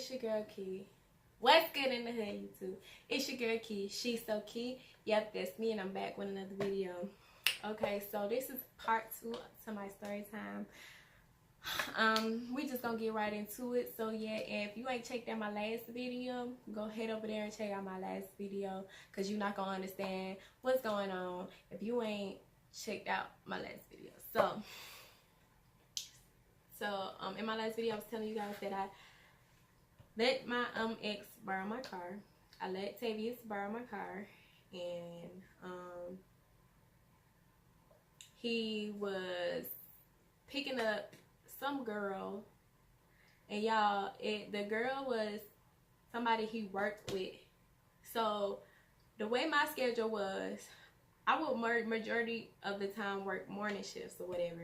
it's your girl Key. What's good in the hood, YouTube? It's your girl Key. She's so Key. Yep, that's me, and I'm back with another video. Okay, so this is part 2 to my story time. We just gonna get right into it. So yeah, if you ain't checked out my last video, go head over there and check out my last video, because you're not gonna understand what's going on if you ain't checked out my last video. So in my last video I was telling you guys that I let my ex borrow my car. I let Tavius borrow my car, and he was picking up some girl, and y'all, the girl was somebody he worked with. So the way my schedule was, I would majority of the time work morning shifts or whatever,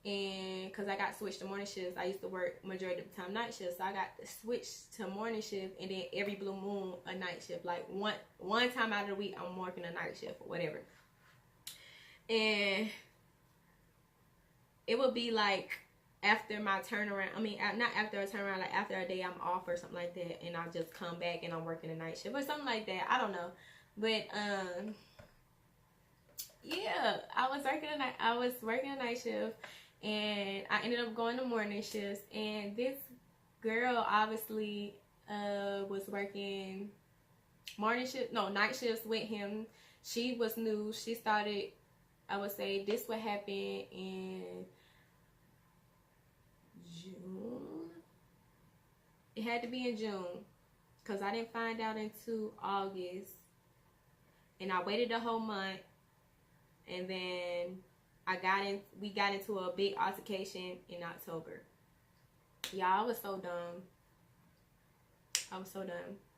and because I got switched to morning shifts, I used to work majority of the time night shifts, so I got switched to morning shift, and then every blue moon a night shift. Like one time out of the week I'm working a night shift or whatever, and it would be like after my turnaround, I mean, not after a turnaround, like after a day I'm off or something like that, and I'll just come back and I'm working a night shift or something like that. I don't know, but yeah, I was working a night shift, and I ended up going to morning shifts. And this girl obviously was working night shifts with him. She was new. She started, I would say this would happen in June. It had to be in June, because I didn't find out until August, and I waited a whole month, and then we got into a big altercation in October. Y'all, I was so dumb.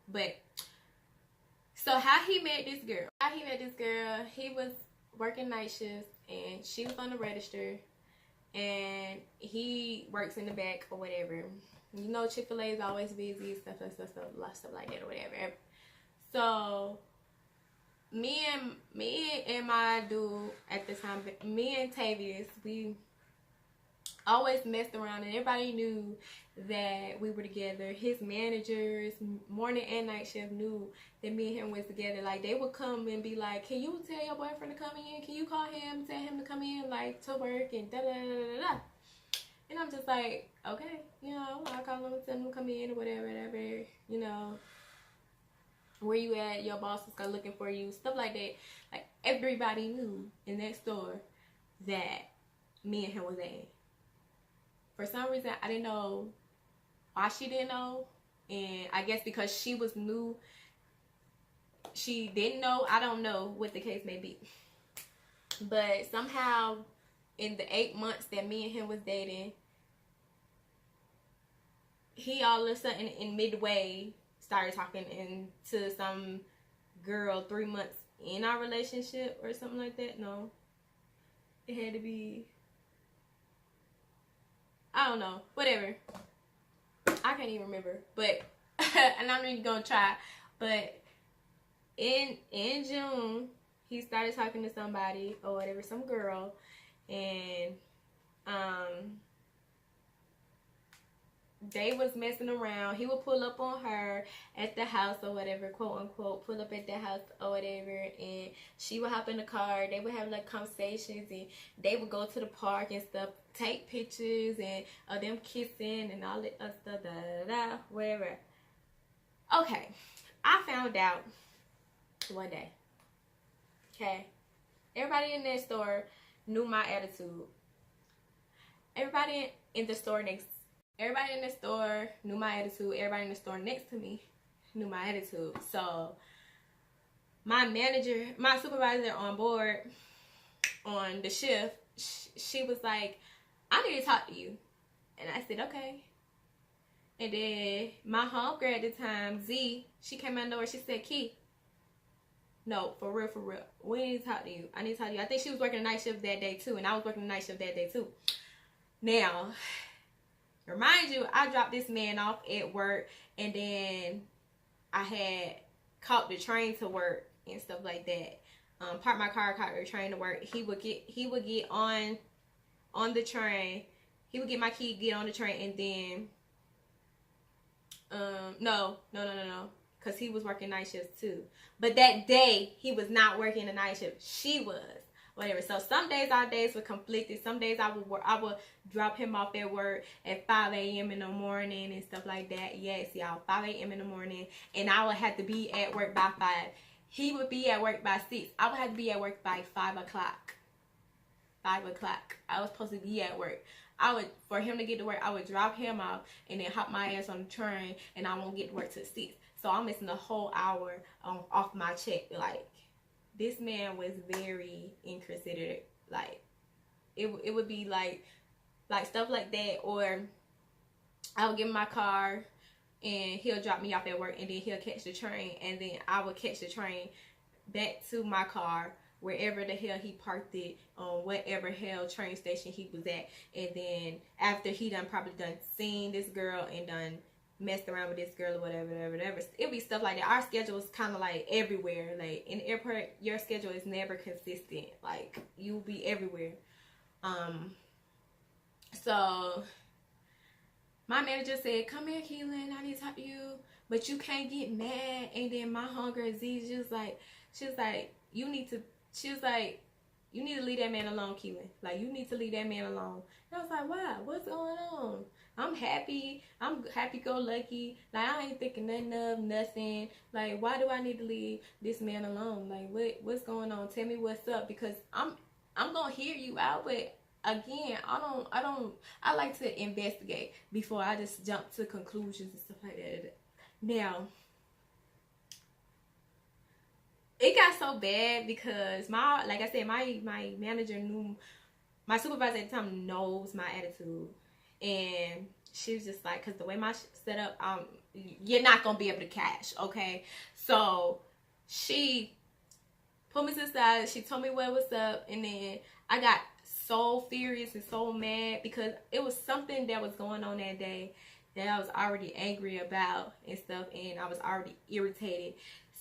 But so how he met this girl, he was working night shifts, and she was on the register, and he works in the back or whatever. You know, Chick-fil-A is always busy, stuff like that or whatever. So me and my dude at the time, me and Tavius, we always messed around, and everybody knew that we were together. His managers, morning and night shift, knew that me and him was together. Like, they would come and be like, "Can you tell your boyfriend to come in? Can you call him, tell him to come in, like, to work?" And da da da da da. And I'm just like, okay, you know, I'll call him and tell him to come in or whatever, you know. Where you at? Your boss is looking for you, stuff like that. Like, everybody knew in that store that me and him was in. For some reason, I didn't know why she didn't know, and I guess because she was new, she didn't know. I don't know what the case may be, but somehow in the 8 months that me and him was dating, he all of a sudden in midway started talking to some girl 3 months in our relationship or something like that. No, it had to be, I don't know, whatever. I can't even remember, but and I'm not even gonna try. But in June, he started talking to somebody or whatever, some girl, and they was messing around. He would pull up on her at the house or whatever, quote unquote, pull up at the house or whatever, and she would hop in the car. They would have like conversations, and they would go to the park and stuff, take pictures and of them kissing and all that other stuff, whatever. Okay, I found out one day. Okay, everybody in that store knew my attitude. Everybody in the store knew my attitude. Everybody in the store next to me knew my attitude. So my manager, my supervisor on board on the shift, she was like, "I need to talk to you." And I said, okay. And then my homegirl at the time, Z, she came out of nowhere. She said, "Key, no, for real, we need to talk to you. I need to talk to you." I think she was working a night shift that day too, and I was working a night shift that day too. Now, remind you, I dropped this man off at work, and then I had caught the train to work and stuff like that. Parked my car, caught the train to work. He would get on the train. He would get my key, get on the train, and then No. Because he was working night shifts too. But that day, he was not working a night shift. She was. Whatever. So some days our days were conflicted. Some days I would drop him off at work at 5 a.m. in the morning and stuff like that. Yes, y'all. 5 a.m. in the morning. And I would have to be at work by 5. He would be at work by 6. I would have to be at work by 5 o'clock. 5 o'clock. I was supposed to be at work. For him to get to work, I would drop him off and then hop my ass on the train, and I won't get to work till 6. So I'm missing a whole hour off my check. Like, this man was very inconsiderate. Like, it would be like stuff like that, or I would give him my car and he'll drop me off at work, and then he'll catch the train, and then I would catch the train back to my car, wherever the hell he parked it, on whatever hell train station he was at. And then after he probably done seen this girl and done messed around with this girl or whatever. It'll be stuff like that. Our schedule is kind of like everywhere. Like, in the airport, your schedule is never consistent. Like, you'll be everywhere. So my manager said, "Come here, Keelan, I need to talk to you, but you can't get mad." And then my hunger Z just like, she was like, you need to leave that man alone, Keelan. Like, you need to leave that man alone. And I was like, why? What's going on? I'm happy. I'm happy-go-lucky. Like, I ain't thinking nothing of nothing. Like, why do I need to leave this man alone? Like, what's going on? Tell me what's up, because I'm gonna hear you out, but again, I like to investigate before I just jump to conclusions and stuff like that. Now, it got so bad because like I said, my manager knew, my supervisor at the time knows my attitude, and she was just like, because the way my set up, you're not gonna be able to cash, okay? So she put me to the side. She told me what was up, and then I got so furious and so mad because it was something that was going on that day that I was already angry about and stuff, and I was already irritated.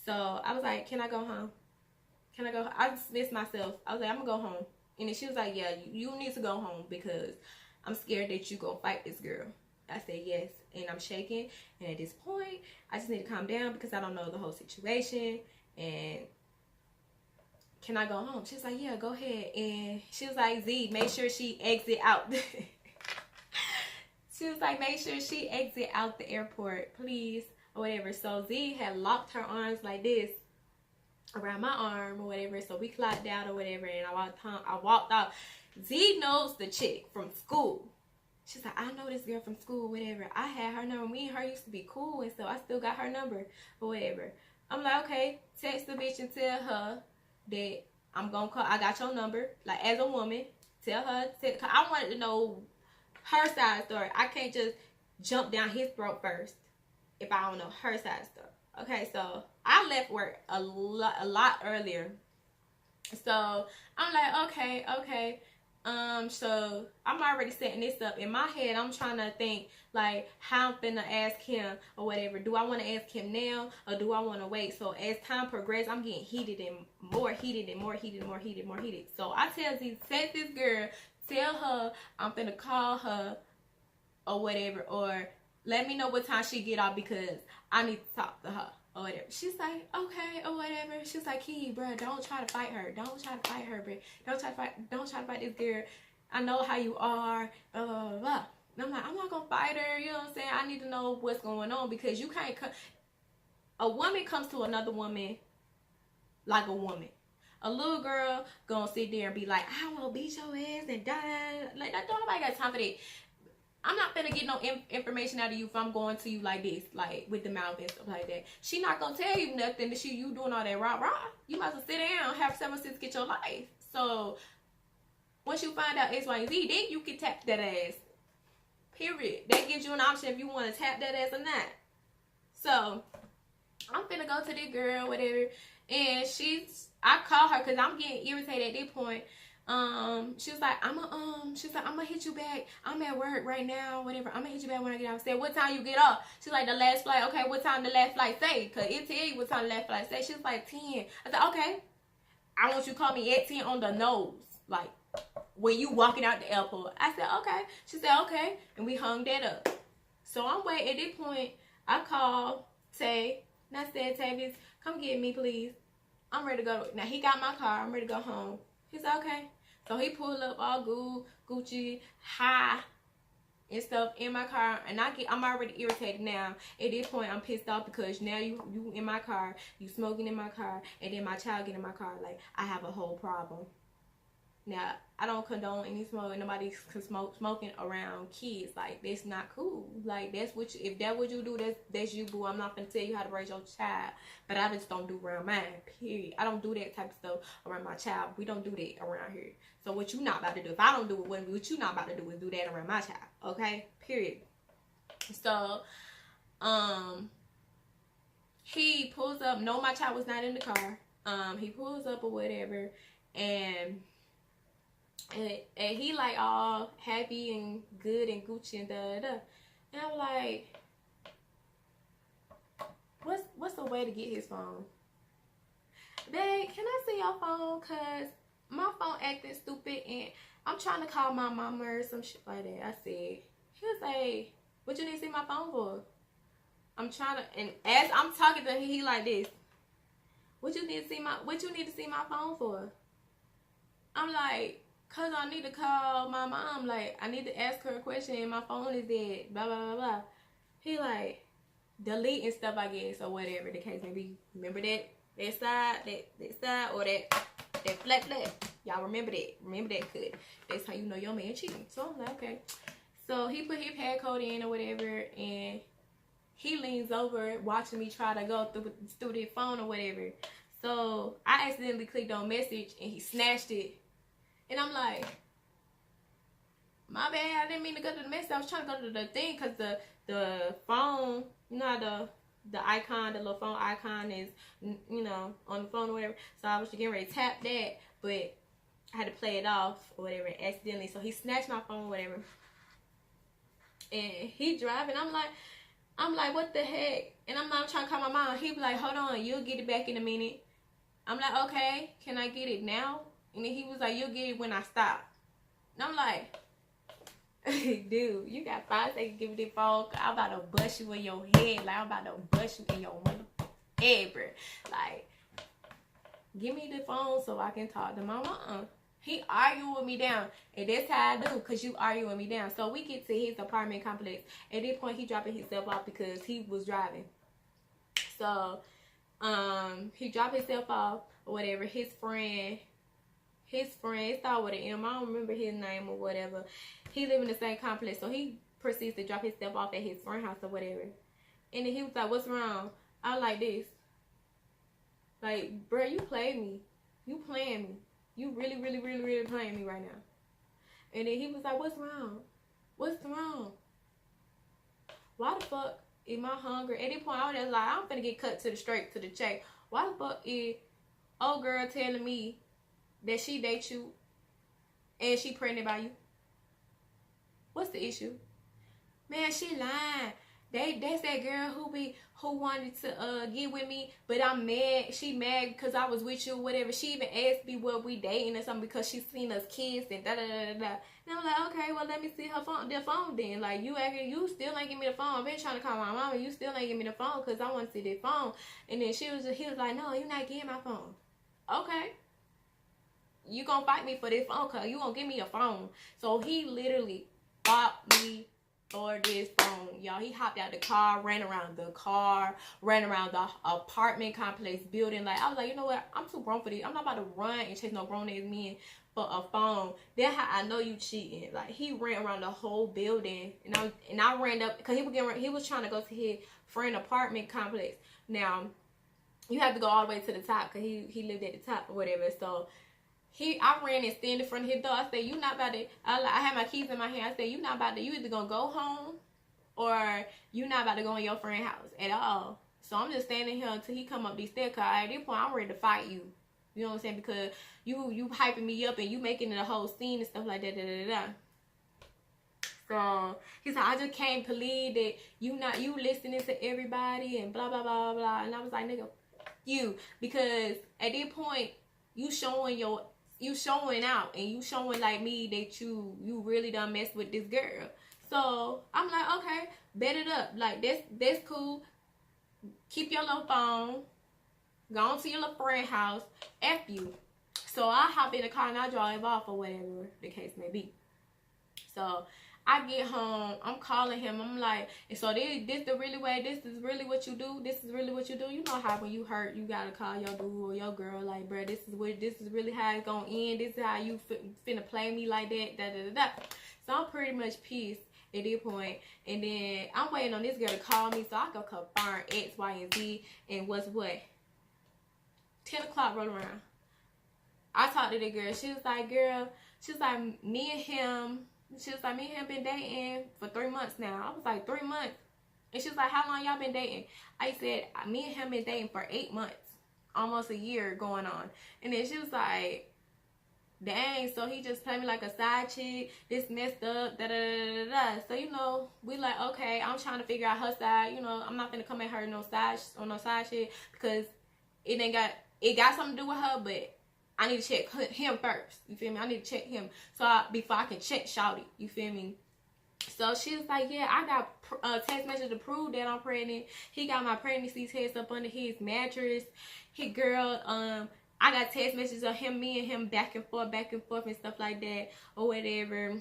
So I was like, can I go home? Can I go home? I dismissed myself. I was like, I'm going to go home. And then she was like, yeah, you need to go home because I'm scared that you going to fight this girl. I said, yes. And I'm shaking. And at this point, I just need to calm down because I don't know the whole situation. And can I go home? She was like, yeah, go ahead. And she was like, Z, make sure she exit out. She was like, make sure she exit out the airport, please. Or whatever. So Z had locked her arms like this around my arm or whatever. So we clocked out or whatever, and I walked out. Z knows the chick from school. She's like, I know this girl from school, whatever. I had her number. Me and her used to be cool, and so I still got her number or whatever. I'm like, okay, text the bitch and tell her that I'm gonna call. I got your number. Like, as a woman, tell her. Cause I wanted to know her side of the story. I can't just jump down his throat first if I don't know her side of the story. Okay, so I left work a lot earlier. So I'm like, okay. So I'm already setting this up. In my head, I'm trying to think, like, how I'm finna ask him or whatever. Do I want to ask him now or do I want to wait? So as time progresses, I'm getting heated and more heated and more heated. So I tell Z, text this girl, tell her I'm finna call her or whatever, or let me know what time she get off because I need to talk to her or whatever. She's like, okay, or whatever. She's like, Key, bro, don't try to fight her. Don't try to fight her, bro. Don't try to fight this girl. I know how you are, blah, blah, blah, blah. And I'm like, I'm not going to fight her. You know what I'm saying? I need to know what's going on because you can't come. A woman comes to another woman like a woman. A little girl gonna sit there and be like, I want to beat your ass and die. Like, don't nobody got time for that. I'm not gonna get no information out of you if I'm going to you like this, like with the mouth and stuff like that. She not gonna tell you nothing that you doing all that rah. You might as well sit down, have 7 cents, get your life. So once you find out X, Y, and Z, then you can tap that ass. Period. That gives you an option if you want to tap that ass or not. So I'm finna go to this girl, whatever, and I call her because I'm getting irritated at this point. She was like, I'm gonna hit you back. I'm at work right now, whatever. I'm gonna hit you back when I get out. I said, what time you get off? She's like, the last flight. Okay, what time the last flight say? Cause it tell you what time the last flight say. She was like, 10. I said, okay. I want you to call me at 10 on the nose. Like, when you walking out the airport. I said, okay. She said, okay. And we hung that up. So I'm waiting. At this point, I called Tay, and I said, Tavis, come get me, please. I'm ready to go. Now, he got my car. I'm ready to go home. He said, okay. So, he pulled up all Gucci, high, and stuff in my car, and I'm already irritated now. At this point, I'm pissed off because now you in my car, you smoking in my car, and then my child get in my car. Like, I have a whole problem. Now, I don't condone any smoking. Nobody smoking around kids. Like, that's not cool. Like, that's what if that's what you do, that's you, boo. I'm not gonna tell you how to raise your child, but I just don't do around mine. Period. I don't do that type of stuff around my child. We don't do that around here. So what you not about to do? If I don't do it, what you not about to do is do that around my child. Okay? Period. So, he pulls up. No, my child was not in the car. He pulls up or whatever, and he like all happy and good and Gucci and da. And I'm like, what's the way to get his phone? Babe, can I see your phone? Cause my phone acting stupid and I'm trying to call my mama or some shit like that. I said, he was like, what you need to see my phone for? I'm trying to, and as I'm talking to him, he like this. What you need to see my phone for? I'm like, cause I need to call my mom. Like, I need to ask her a question and my phone is dead. Blah, blah, blah, blah. He like, deleting stuff, I guess, or whatever the case may be. Remember that side, or that flat. Y'all remember that. Remember that good. That's how you know your man cheating. So I'm like, okay. So he put his pad code in or whatever, and he leans over watching me try to go through the phone or whatever. So I accidentally clicked on message and he snatched it. And I'm like, my bad, I didn't mean to go to the message. I was trying to go to the thing because the phone, you know how the icon, the little phone icon is, you know, on the phone or whatever. So I was getting ready to tap that, but I had to play it off or whatever accidentally. So he snatched my phone or whatever. And he driving. I'm like, what the heck? And I'm trying to call my mom. He be like, hold on, you'll get it back in a minute. I'm like, okay, can I get it now? And then he was like, you'll get it when I stop. And I'm like, dude, you got 5 seconds to give me the phone. I'm about to bust you in your head. Like, I'm about to bust you in your head, bro. Like, give me the phone so I can talk to my mom. He argued with me down. And that's how I do, because you arguing me down. So we get to his apartment complex. At this point, he dropping himself off because he was driving. So, he dropped himself off or whatever. His friend, it started with an M. I don't remember his name or whatever. He live in the same complex. So he proceeds to drop himself off at his friend's house or whatever. And then he was like, what's wrong? I was like this. Like, bro, you played me. You playing me. You really, really, really, really playing me right now. And then he was like, what's wrong? What's wrong? Why the fuck am I hungry? At this point, I was just like, I'm finna get cut to the straight, to the check. Why the fuck is old girl telling me that she dates you and she pregnant by you? What's the issue? Man, she lying. That's that girl who wanted to get with me, but I'm mad. She mad because I was with you or whatever. She even asked me what we dating or something because she seen us kiss and da da da da. And I'm like, okay, well let me see her phone, the phone then. Like you still ain't give me the phone. I've been trying to call my mama. You still ain't give me the phone because I want to see the phone. And then he was like, no, you're not getting my phone. Okay. You gonna fight me for this phone call. You gonna give me your phone. So he literally fought me for this phone, y'all. He hopped out the car, ran around the apartment complex building. Like, I was like, you know what? I'm too grown for this. I'm not about to run and chase no grown-ass men for a phone. That's how I know you cheating. Like, he ran around the whole building, and I ran up because he was trying to go to his friend apartment complex. Now, you have to go all the way to the top because he lived at the top or whatever. So I ran and stand in front of his door. I said, you not about to, I had my keys in my hand. I said, you not about to, you either gonna go home or you not about to go in your friend's house at all. So I'm just standing here until he come up these stairs. Cause at this point, I'm ready to fight you. You know what I'm saying? Because you hyping me up and you making it a whole scene and stuff like that. Da, da, da, da. So he said, I just can't believe that you listening to everybody and blah, blah, blah, blah. And I was like, nigga, you. Because at this point, you showing out and you showing like me that you really done messed with this girl. So I'm like, okay, bet it up. Like, that's cool. Keep your little phone. Go on to your little friend house. F you. So I hop in the car and I drive off or whatever the case may be. So I get home, I'm calling him, I'm like, and so this the really way, this is really what you do, this is really what you do. You know how when you hurt, you gotta call your dude or your girl, like, bruh, this is really how it's gonna end, this is how you finna play me like that, da da da da. So I'm pretty much pissed at this point, and then I'm waiting on this girl to call me so I can confirm X, Y, and Z, and what's what. 10 o'clock roll around. I talked to the girl, she was like, me and him been dating for 3 months now. I was like, 3 months? And she was like, how long y'all been dating? I said, me and him been dating for 8 months. Almost a year going on. And then she was like, dang, so he just played me like a side chick. This messed up, da da da da da. So, you know, we like, okay, I'm trying to figure out her side. You know, I'm not gonna come at her no side shit because it got something to do with her, but I need to check him first. You feel me? I need to check him before I can check Shawty. You feel me? So she was like, yeah, I got text message to prove that I'm pregnant. He got my pregnancy test up under his mattress. He girl, I got text messages of me and him back and forth and stuff like that or whatever.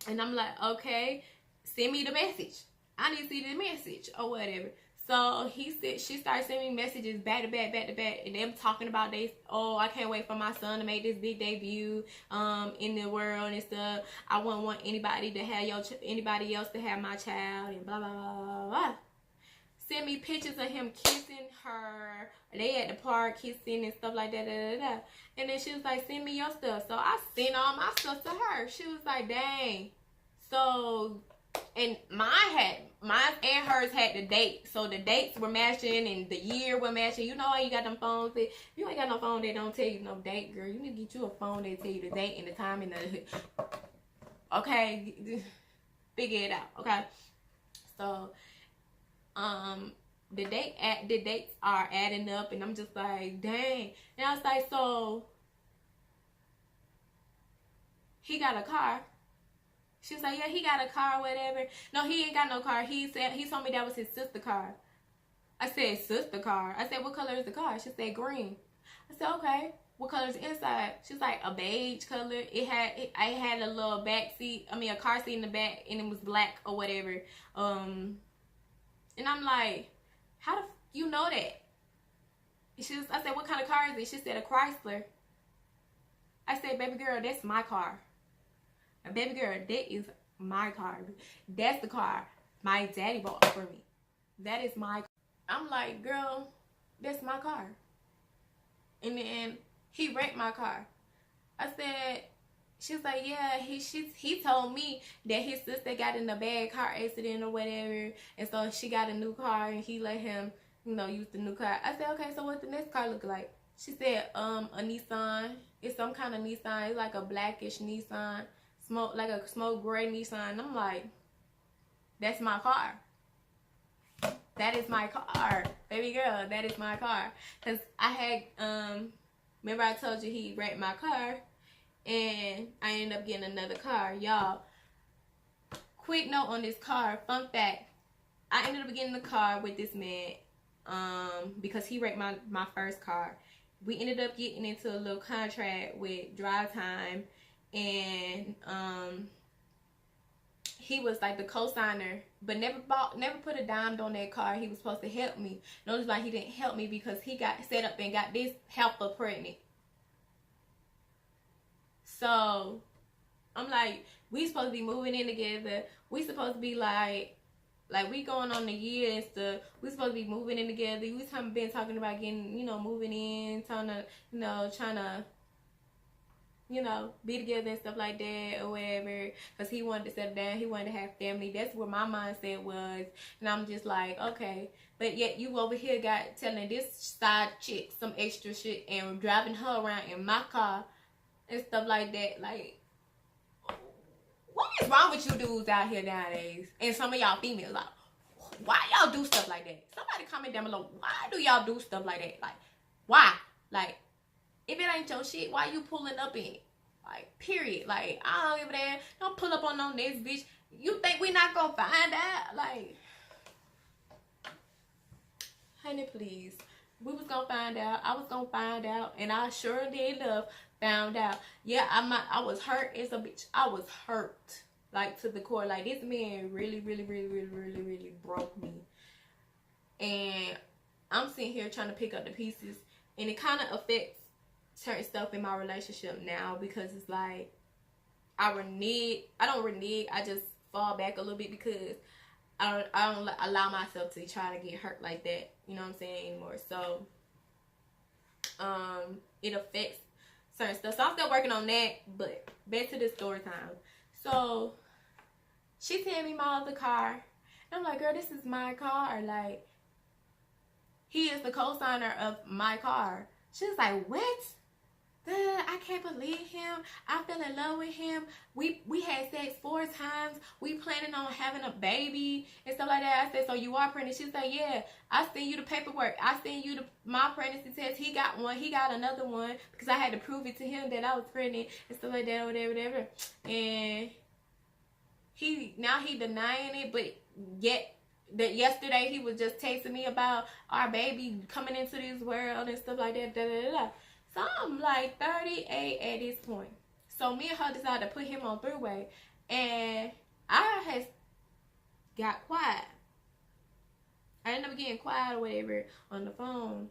And I'm like, okay, send me the message. I need to see the message or whatever. So she started sending me messages back to back, and them talking about I can't wait for my son to make this big debut in the world and stuff. I wouldn't want anybody to have anybody else to have my child and blah blah blah blah blah. Send me pictures of him kissing her. They at the park kissing and stuff like that. Da, da, da. And then she was like, send me your stuff. So I sent all my stuff to her. She was like, dang. So. And mine and hers had the date, so the dates were matching and the year were matching. You know how you got them phones that you ain't got no phone that don't tell you no date, girl. You need to get you a phone that tell you the date and the time and the okay, figure it out. Okay, so the dates are adding up, and I'm just like, dang. And I was like, so he got a car. She was like, yeah, he got a car or whatever. No, he ain't got no car. He told me that was his sister's car. I said, sister car? I said, what color is the car? She said, green. I said, okay. What color is the inside? She was like, a beige color. I had a little back seat. I mean, a car seat in the back, and it was black or whatever. And I'm like, how the you know that? I said, what kind of car is it? She said, a Chrysler. I said, baby girl, that's my car. Baby girl, that is my car. That's the car my daddy bought for me. That is my car. I'm like, girl, that's my car. And then he wrecked my car. I said, she was like, yeah, he told me that his sister got in a bad car accident or whatever, and so she got a new car and he let him, use the new car. I said, okay, so what's the next car look like? She said, a Nissan. It's some kind of Nissan. It's like a blackish Nissan. Like a smoke gray Nissan. I'm like, that's my car. That is my car. Baby girl, that is my car. Because I had, remember I told you he wrecked my car. And I ended up getting another car. Y'all, quick note on this car. Fun fact. I ended up getting the car with this man. Because he wrecked my first car. We ended up getting into a little contract with Drive Time. And he was like the co-signer, but never put a dime on that car. He was supposed to help me. Notice like he didn't help me because he got set up and got this helper pregnant. So I'm like, we supposed to be moving in together. We supposed to be like we going on the year and stuff. We supposed to be moving in together. We been talking about getting, moving in, trying to be together and stuff like that or whatever, because he wanted to settle down, he wanted to have family. That's where my mindset was. And I'm just like, okay, but yet you over here telling this side chick some extra shit and driving her around in my car and stuff like that. Like, what is wrong with you dudes out here nowadays? And some of y'all females, like, why y'all do stuff like that? Somebody comment down below, why do y'all do stuff like that? Like, why? Like, if it ain't your shit, why you pulling up in it? Like, period. Like, I don't give a damn. Don't pull up on no next bitch. You think we not gonna find out? Like, honey, please. We was gonna find out. I was gonna find out, and I sure did enough found out. Yeah, I was hurt as a bitch. I was hurt, like, to the core. Like, this man really, really, really, really, really, really broke me. And I'm sitting here trying to pick up the pieces, and it kind of affects certain stuff in my relationship now, because it's like I don't renege. I just fall back a little bit, because I don't allow myself to try to get hurt like that. You know what I'm saying, anymore. So it affects certain stuff. So I'm still working on that. But back to the story time. So she tell me my other car. And I'm like, girl, this is my car. Like, he is the co-signer of my car. She was like, what? I can't believe him. I fell in love with him. We had sex 4 times. We planning on having a baby and stuff like that. I said, so you are pregnant? She said, yeah. I sent you the paperwork. I sent you my pregnancy test. He got one. He got another one, because I had to prove it to him that I was pregnant and stuff like that, whatever. And he denying it, but yet that yesterday he was just texting me about our baby coming into this world and stuff like that. Da, da, da, da. So I'm like 38 at this point. So me and her decided to put him on three-way, and I had got quiet. I ended up getting quiet or whatever on the phone,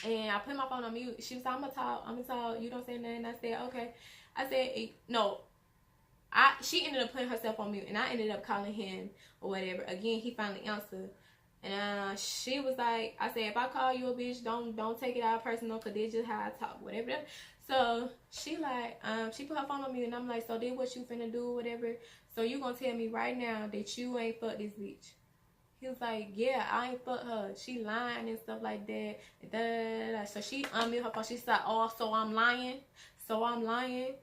and I put my phone on mute. She was like, I'm gonna talk, you don't say nothing. I said, okay. I said, no. She ended up putting herself on mute, and I ended up calling him or whatever. Again, he finally answered. And she was like, I said, if I call you a bitch, don't take it out personal, because this just how I talk, whatever. So she like, she put her phone on me, and I'm like, so then what you finna do, whatever? So you gonna tell me right now that you ain't fuck this bitch? He was like, yeah, I ain't fuck her. She lying and stuff like that. Da, da, da, da. So she unmuted her phone. She said, oh, so I'm lying? So I'm lying?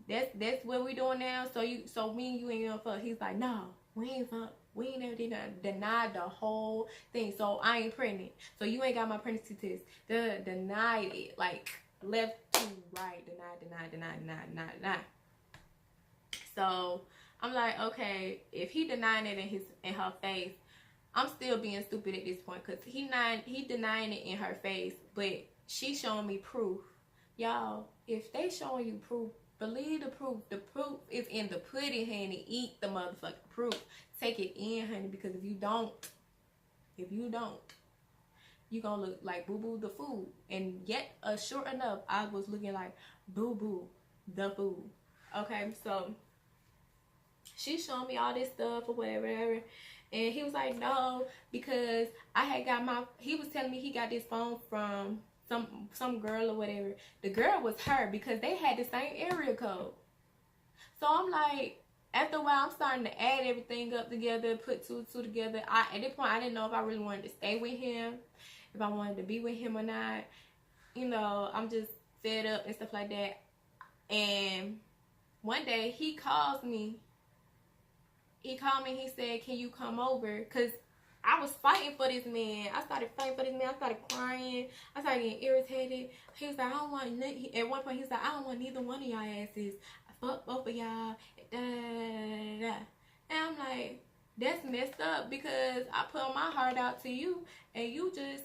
That's what we doing now? So me and you ain't gonna fuck? He's like, no, we ain't fuck. We ain't never denied the whole thing. So I ain't pregnant. So you ain't got my pregnancy test. Denied it. Like, left to right. Deny. So I'm like, okay, if he denying it in her face, I'm still being stupid at this point, because he denying it in her face, but she showing me proof. Y'all, if they showing you proof, believe the proof. The proof is in the pudding, honey. Eat the motherfucking proof. Take it in, honey, because if you don't, you gonna look like Boo Boo the food. And yet, sure enough, I was looking like Boo Boo the food. Okay, so she showed me all this stuff or whatever, and he was like, no, because I had got he was telling me he got this phone from some girl or whatever. The girl was her, because they had the same area code. So I'm like, after a while, I'm starting to add everything up together, put two and two together. At this point, I didn't know if I really wanted to stay with him, if I wanted to be with him or not. You know, I'm just fed up and stuff like that. And one day, he calls me. He called me. He said, can you come over? Because I was fighting for this man. I started fighting for this man. I started crying. I started getting irritated. He was like, I don't want, at one point, he was like, I don't want neither one of y'all asses. Fuck both of y'all. Da, da, da, da. And I'm like, that's messed up, because I put my heart out to you, and you just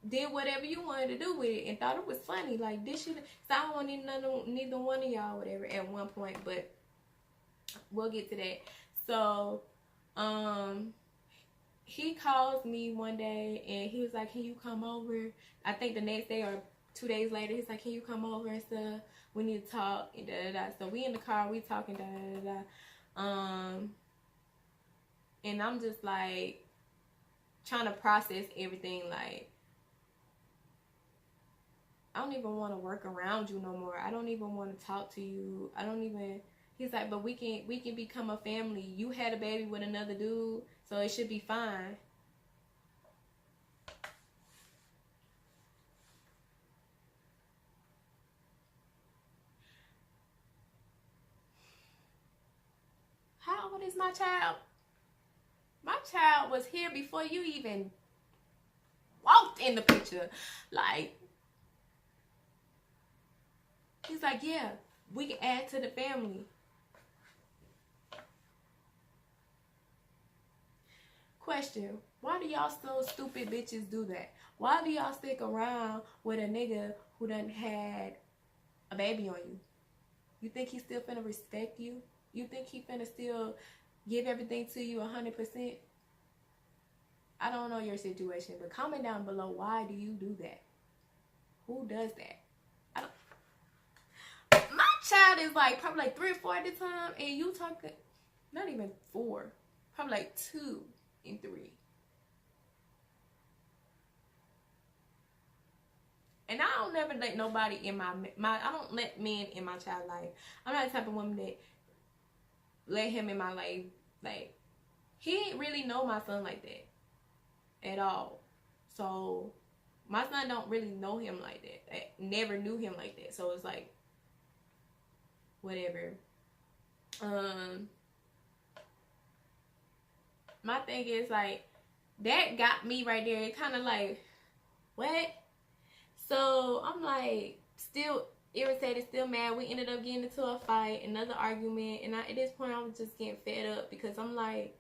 did whatever you wanted to do with it and thought it was funny. Like, this shit. So I don't want neither one of y'all, whatever, at one point, but we'll get to that. So, he calls me one day, and he was like, can you come over? I think the next day or 2 days later, he's like, can you come over and stuff? We need to talk, and da-da-da. So we in the car, we talking, da-da-da-da. And I'm just, like, trying to process everything. Like, I don't even want to work around you no more. I don't even want to talk to you. He's like, but we can become a family. You had a baby with another dude, so it should be fine. How old is my child? My child was here before you even walked in the picture. Like, he's like, yeah, we can add to the family. Question, why do y'all so stupid bitches do that? Why do y'all stick around with a nigga who done had a baby on you? You think he still finna respect you? You think he finna still give everything to you 100%? I don't know your situation, but comment down below, why do you do that? Who does that? I don't. My child is like probably like 3 or 4 at the time, and you talking not even 4, probably like 2 and 3. And I don't never let nobody in my I don't let men in my child life. I'm not the type of woman that let him in my life. Like, he ain't really know my son like that at all. So my son don't really know him like that. I never knew him like that. So it's like, whatever. My thing is like, that got me right there. It kind of like, what? So I'm like, still irritated, still mad. We ended up getting into a fight, another argument, and at this point I was just getting fed up because I'm like,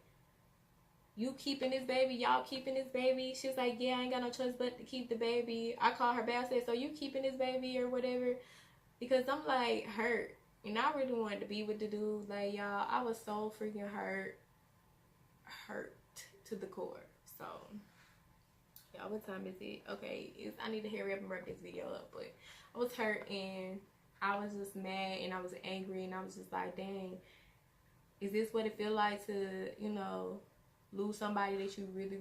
you keeping this baby, y'all keeping this baby. She's like, yeah, I ain't got no choice but to keep the baby. I called her back, I said, so you keeping this baby or whatever? Because I'm like hurt, and I really wanted to be with the dude. Like, y'all, I was so freaking hurt to the core. So y'all, what time is it? Okay, I need to hurry up and wrap this video up. But I was hurt, and I was just mad, and I was angry, and I was just like, dang, is this what it feel like to, you know, lose somebody that you really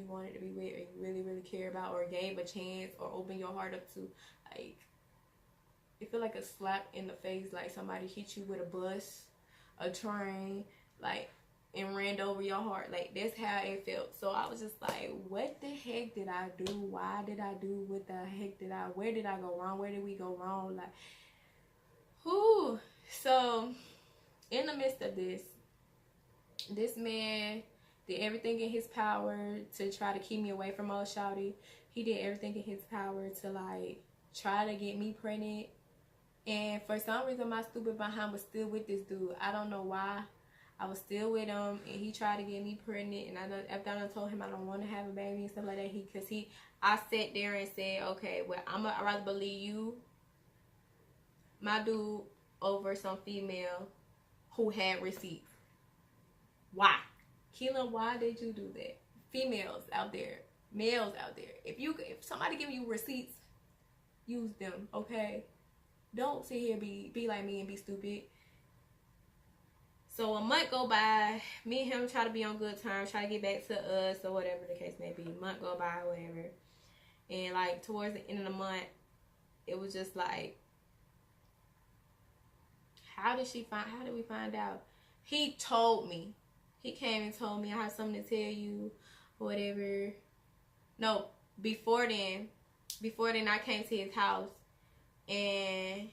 wanted to be with, or you really care about, or gave a chance, or open your heart up to? Like, it feel like a slap in the face, like somebody hit you with a bus, a train, like, and ran over your heart. Like, that's how it felt. So I was just like, what the heck did I do? Why did I do? What the heck did I, where did I go wrong? Where did we go wrong? Like, whoo. So in the midst of this man did everything in his power to try to keep me away from old shawty. He did everything in his power to like try to get me pregnant. And for some reason my stupid behind was still with this dude. I don't know why. I was still with him, and he tried to get me pregnant, and after I told him I don't want to have a baby and stuff like that, I sat there and said, okay, well, I'd rather believe you, my dude, over some female who had receipts. Why? Keelan, why did you do that? Females out there, males out there, if somebody give you receipts, use them, okay? Don't sit here be like me and be stupid. So a month go by, me and him try to be on good terms, try to get back to us or whatever the case may be. A month go by, whatever. And like towards the end of the month, it was just like, how did we find out? He told me. He came and told me, I have something to tell you, whatever. No, before then I came to his house. And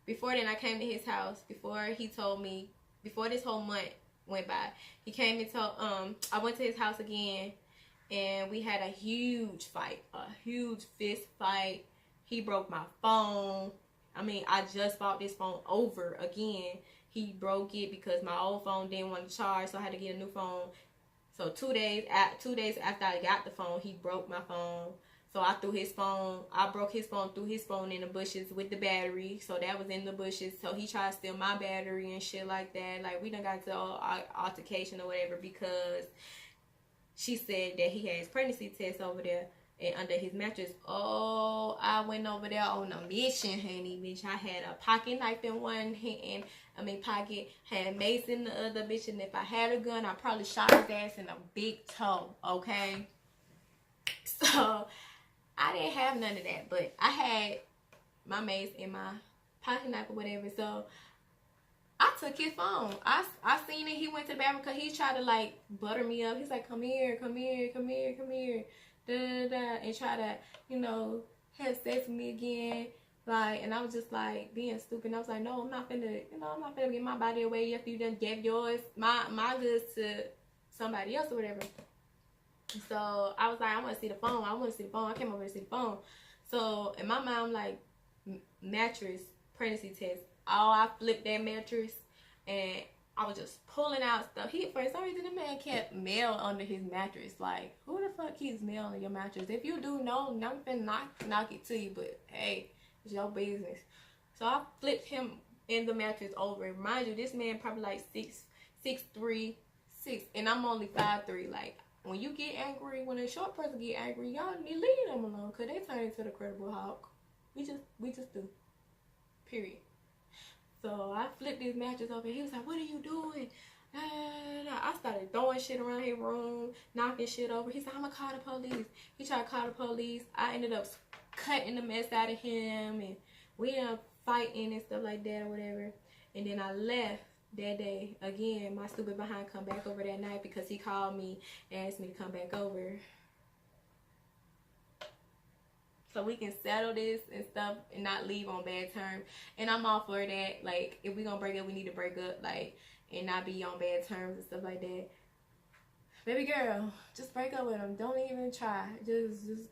before he told me, before this whole month went by, he came and told, I went to his house again, and we had a huge fight, a huge fist fight. He broke my phone. I mean, I just bought this phone over again. He broke it because my old phone didn't want to charge, so I had to get a new phone. So 2 days after I got the phone, he broke my phone. So I broke his phone, threw his phone in the bushes with the battery. So that was in the bushes. So he tried to steal my battery and shit like that. Like, we done got to altercation or whatever because she said that he had his pregnancy test over there and under his mattress. Oh, I went over there on a mission, honey, bitch. I had a pocket knife in one hand, pocket, had mace in the other, bitch. And if I had a gun, I probably shot his ass in a big toe, okay? So I didn't have none of that, but I had my mace in my pocket knife or whatever. So I took his phone. I seen it. He went to the bathroom because he tried to like butter me up. He's like, come here, da da da, and try to, you know, have sex with me again. Like, and I was just like being stupid. And I was like, no, I'm not finna give my body away after you done gave yours, my goods to somebody else or whatever. So I was like, I want to see the phone. I came over to see the phone. So in my mind, I'm like, mattress, pregnancy test. Oh, I flipped that mattress and I was just pulling out stuff. He, for some reason, the man kept mail under his mattress. Like, who the fuck keeps mail under your mattress? If you do know, I'm finna knock it to you, but hey, it's your business. So I flipped him in the mattress over. Mind you, this man probably like 6'3", and I'm only 5'3". Like, when you get angry, when a short person get angry, y'all need to leave them alone, cause they turn into the Incredible Hulk. We just do. Period. So I flipped this mattress over. He was like, "What are you doing?" I started throwing shit around his room, knocking shit over. He said, "I'm gonna call the police." He tried to call the police. I ended up cutting the mess out of him, and we ended up fighting and stuff like that or whatever. And then I left that day. Again, my stupid behind come back over that night because he called me and asked me to come back over so we can settle this and stuff and not leave on bad terms. And I'm all for that. Like, if we gonna break up, we need to break up, like, and not be on bad terms and stuff like that. Baby girl, just break up with him. Don't even try. Just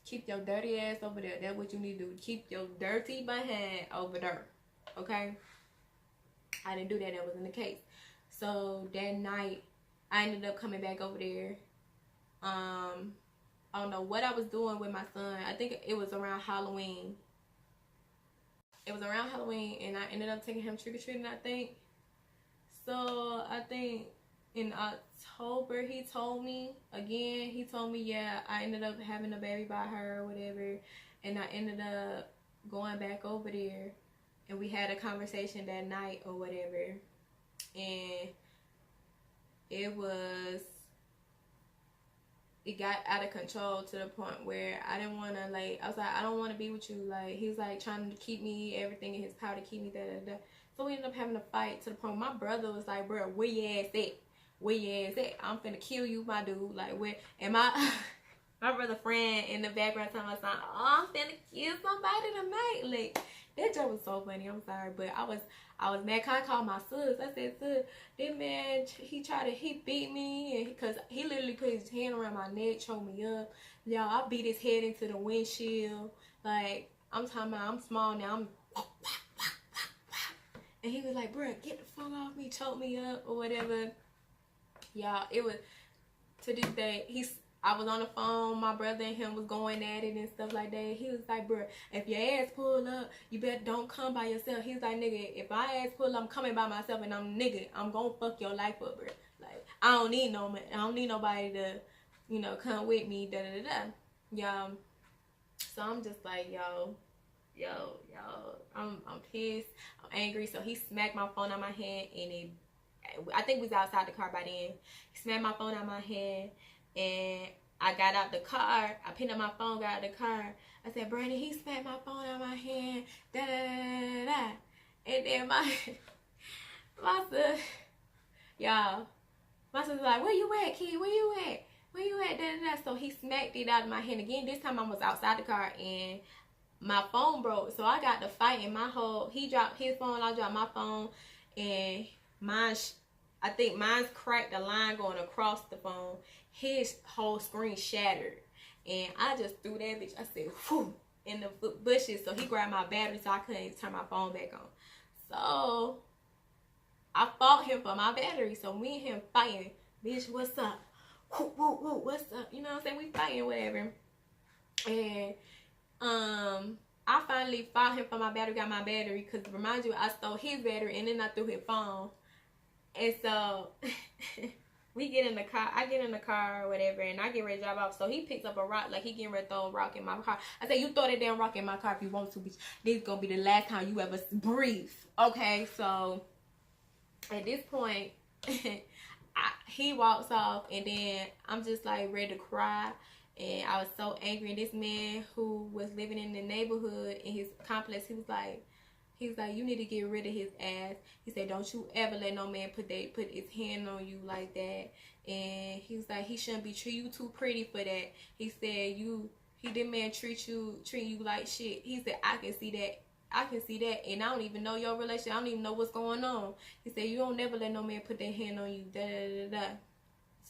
keep your dirty ass over there. That's what you need to do. Keep your dirty behind over there. Okay? I didn't do that. That wasn't the case. So that night, I ended up coming back over there. I don't know what I was doing with my son. I think it was around Halloween. It was around Halloween, and I ended up taking him trick-or-treating, I think. So I think in October, he told me, yeah, I ended up having a baby by her or whatever. And I ended up going back over there, and we had a conversation that night or whatever. And it got out of control to the point where I didn't want to, like, I was like, I don't want to be with you. Like, he was like trying to keep me, everything in his power to keep me, da. So we ended up having a fight to the point where my brother was like, bro, where your ass at? Where your ass at? I'm finna kill you, my dude. Like, where? And my brother friend in the background telling my son, oh, I'm finna kill somebody tonight. Like, that joke was so funny. I'm sorry, but I was mad. I called my sis. I said, sis, this man, he beat me, and because he literally put his hand around my neck, choked me up. Y'all, I beat his head into the windshield. Like, I'm talking about, I'm small now. And he was like, bro, get the fuck off me, choke me up or whatever. Y'all, it was, to this day, I was on the phone, my brother and him was going at it and stuff like that. He was like, bro, if your ass pull up, you better don't come by yourself. He was like, nigga, if my ass pull up, I'm coming by myself, and I'm gonna fuck your life up, bro. Like, I don't need nobody to, you know, come with me, da. Y'all, so I'm just like, yo, I'm pissed, I'm angry. So he smacked my phone out my hand, and I think we was outside the car by then. He smacked my phone out my hand, and I got out the car. I picked up my phone, got out the car. I said, Brandon, he smacked my phone out my hand, da. And then my sister, y'all, my sister's like, where you at, kid? Where you at, da. So he smacked it out of my hand again. This time I was outside the car, and my phone broke. So I got to fight, and he dropped his phone, I dropped my phone, and I think mine's cracked, the line going across the phone. His whole screen shattered, and I just threw that bitch, I said, whew, in the bushes. So he grabbed my battery, so I couldn't turn my phone back on. So I fought him for my battery. So me and him fighting. Bitch, what's up? Whoa, what's up? You know what I'm saying? We fighting, whatever. And I finally fought him for my battery, got my battery, because remind you, I stole his battery, and then I threw his phone. And so we get in the car, I get in the car or whatever, and I get ready to drive off. So he picks up a rock, like he getting ready to throw a rock in my car. I say, you throw that damn rock in my car if you want to, bitch. This is gonna be the last time you ever breathe. Okay, so at this point, he walks off, and then I'm just like ready to cry. And I was so angry. And this man who was living in the neighborhood in his complex, he was like, you need to get rid of his ass. He said, don't you ever let no man put his hand on you like that. And he was like, he shouldn't be treating you too pretty for that. He said, he didn't man treat you like shit. He said, I can see that, and I don't even know your relationship. I don't even know what's going on. He said, you don't never let no man put their hand on you, da.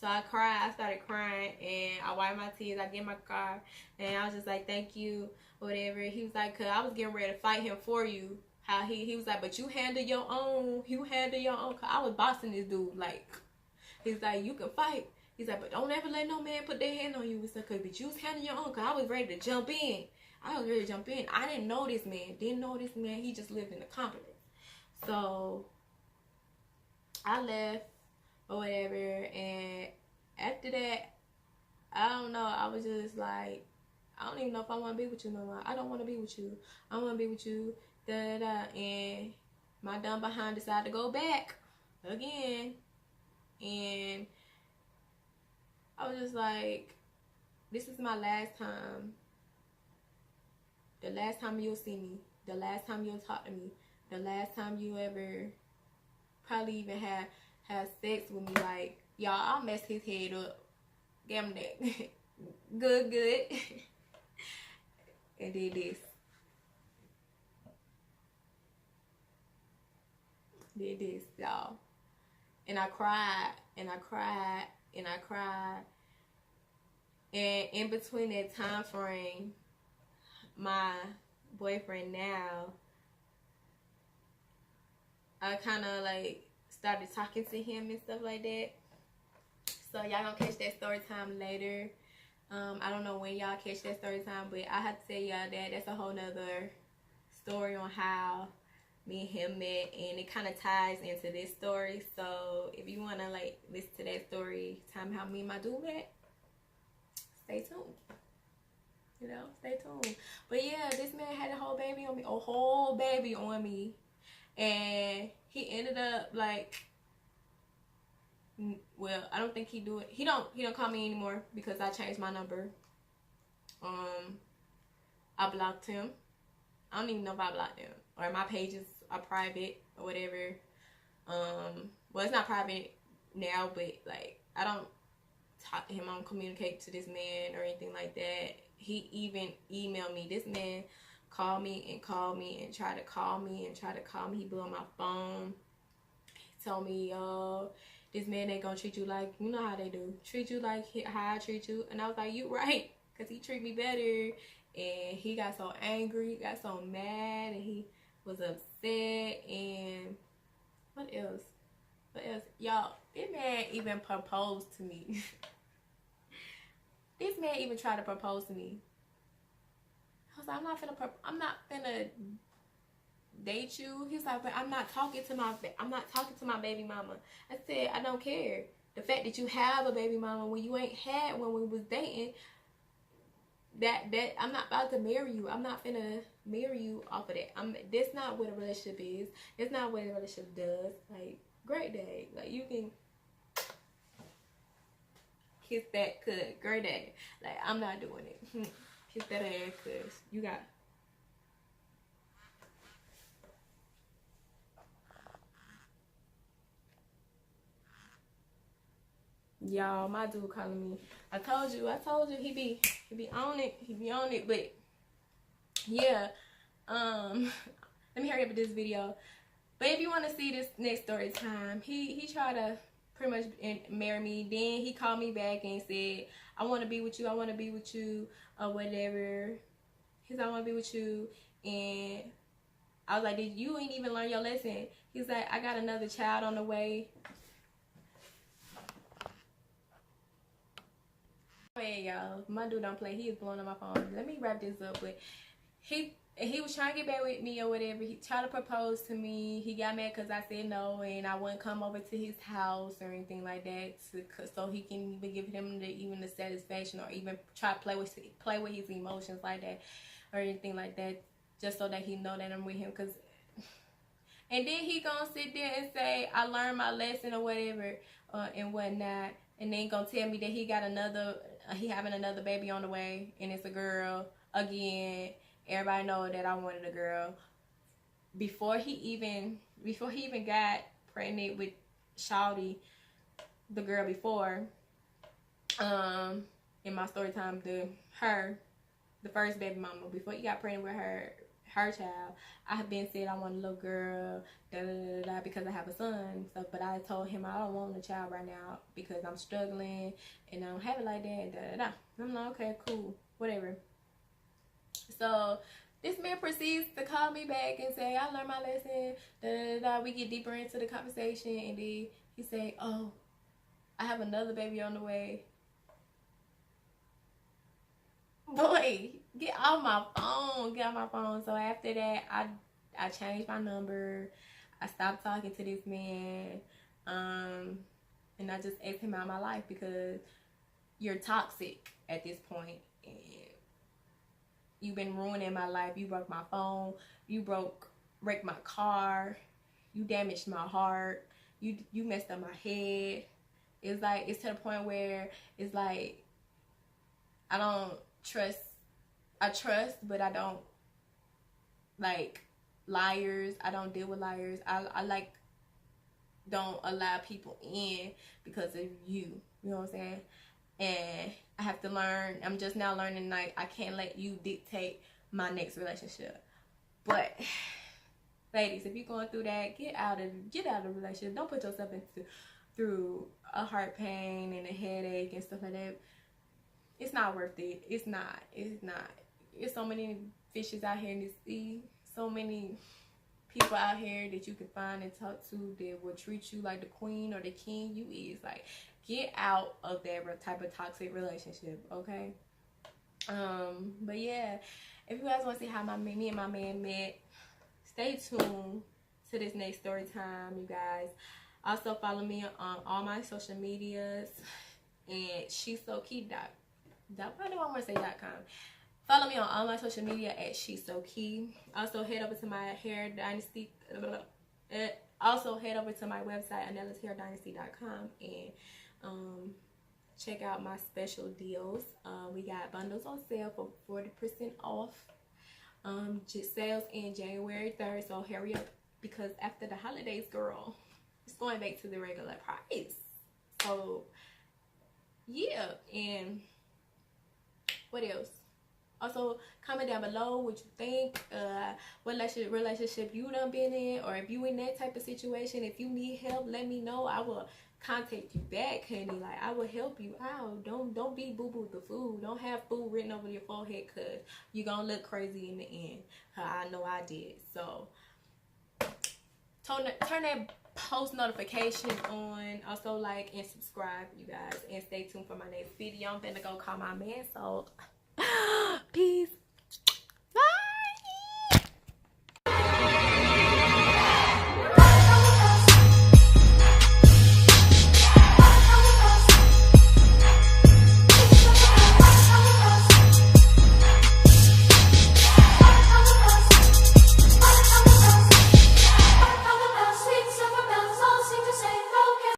So I cried. I started crying, and I wiped my tears. I get in my car, and I was just like, thank you, whatever. He was like, cause I was getting ready to fight him for you. How he was like, but you handle your own. You handle your own. Cause I was bossing this dude. Like, he's like, you can fight. He's like, but don't ever let no man put their hand on you. It's like, but you was handling your own. Cause I was ready to jump in. I didn't know this man. He just lived in the complex. So I left or whatever. And after that, I don't know. I was just like, I don't even know if I want to be with you no more. I don't want to be with you. I want to be with you. Da, da, da. And my dumb behind decided to go back again. And I was just like, this is my last time. The last time you'll see me. The last time you'll talk to me. The last time you ever probably even have sex with me. Like, y'all, I'll mess his head up. Give him that. Good. And did this. Did this, y'all. And I cried. And in between that time frame, my boyfriend now, I kind of like started talking to him and stuff like that. So y'all gonna catch that story time later. I don't know when y'all catch that story time, but I have to tell y'all that that's a whole nother story on how me and him met, and it kind of ties into this story. So if you want to like listen to that story time how me and my dude met, stay tuned. You know, stay tuned. But yeah, this man had a whole baby on me, and he ended up like, well, I don't think he do it. He don't call me anymore because I changed my number. I blocked him. I don't even know if I blocked him, or my pages are private or whatever. Well, it's not private now, but like I don't talk to him. I don't communicate to this man or anything like that. He even emailed me. This man called me and tried to call me. He blew on my phone. He told me, this man ain't gonna treat you like, you know how they do. Treat you like how I treat you. And I was like, you right. Because he treat me better. And he got so angry. Got so mad. And he was upset. And what else? Y'all, this man even proposed to me. This man even tried to propose to me. I was like, I'm not finna date you. He's like, but I'm not talking to my baby mama. I said, I don't care. The fact that you have a baby mama when you ain't had one when we was dating, that I'm not about to marry you. I'm not finna marry you off of that. That's not what a relationship is. That's not what a relationship does. Like, great day. Like, you can kiss that cuz. Great day. Like, I'm not doing it. Kiss that ass cuz. You got... Y'all, my dude calling me. I told you, he be on it, but yeah. Let me hurry up with this video. But if you want to see this next story time, he tried to pretty much marry me. Then he called me back and said, I want to be with you, or whatever. He said, I want to be with you. And I was like, you ain't even learn your lesson. He's like, I got another child on the way. Hey y'all, my dude don't play. He is blowing on my phone. Let me wrap this up. But he was trying to get back with me or whatever. He tried to propose to me. He got mad because I said no and I wouldn't come over to his house or anything like that, so he can even give him the satisfaction, or even try to play with his emotions like that or anything like that, just so that he know that I'm with him. And then he gonna sit there and say I learned my lesson or whatever and whatnot. And then gonna tell me that he having another baby on the way, and it's a girl again. Everybody know that I wanted a girl. Before he even got pregnant with Shawty, the girl before, in my story time, the first baby mama, before he got pregnant with her child, I have been said I want a little girl, because I have a son. So, but I told him I don't want a child right now because I'm struggling and I don't have it like that. I'm like, okay, cool, whatever. So This man proceeds to call me back and say, I learned my lesson. Da, da, da, da. We get deeper into the conversation, and then he say, oh, I have another baby on the way. Boy, get off my phone. Get off my phone. So after that, I changed my number. I stopped talking to this man. And I just asked him out of my life because you're toxic at this point. And you've been ruining my life. You broke my phone. You wrecked my car. You damaged my heart. You messed up my head. It's like, it's to the point where it's like, I don't trust. I trust, but I don't like liars. I don't deal with liars. I like don't allow people in because of you. You know what I'm saying? And I have to learn. I'm just now learning, like, I can't let you dictate my next relationship. But ladies, if you're going through that, get out of the relationship. Don't put yourself through a heart pain and a headache and stuff like that. It's not worth it. It's not. There's so many fishes out here in this sea. So many people out here that you can find and talk to that will treat you like the queen or the king you is. Like, get out of that type of toxic relationship, okay? But yeah, if you guys want to see how me and my man met, stay tuned to this next story time, you guys. Also follow me on all my social medias, and she's so key why do I want to say .com? Follow me on all my social media at She's So Key. Also head over to my hair dynasty. Also head over to my website AnellasHairDynasty.com and check out my special deals. We got bundles on sale for 40% off. Just sales in January 3rd. So hurry up, because after the holidays, girl, it's going back to the regular price. So yeah, and what else? Also, comment down below what you think, what relationship you done been in, or if you in that type of situation. If you need help, let me know. I will contact you back, honey. Like, I will help you out. Don't be boo-boo the food. Don't have food written over your forehead, because you're going to look crazy in the end. I know I did. So, turn that post notification on. Also, like and subscribe, you guys. And stay tuned for my next video. I'm finna go call my man. So, peace.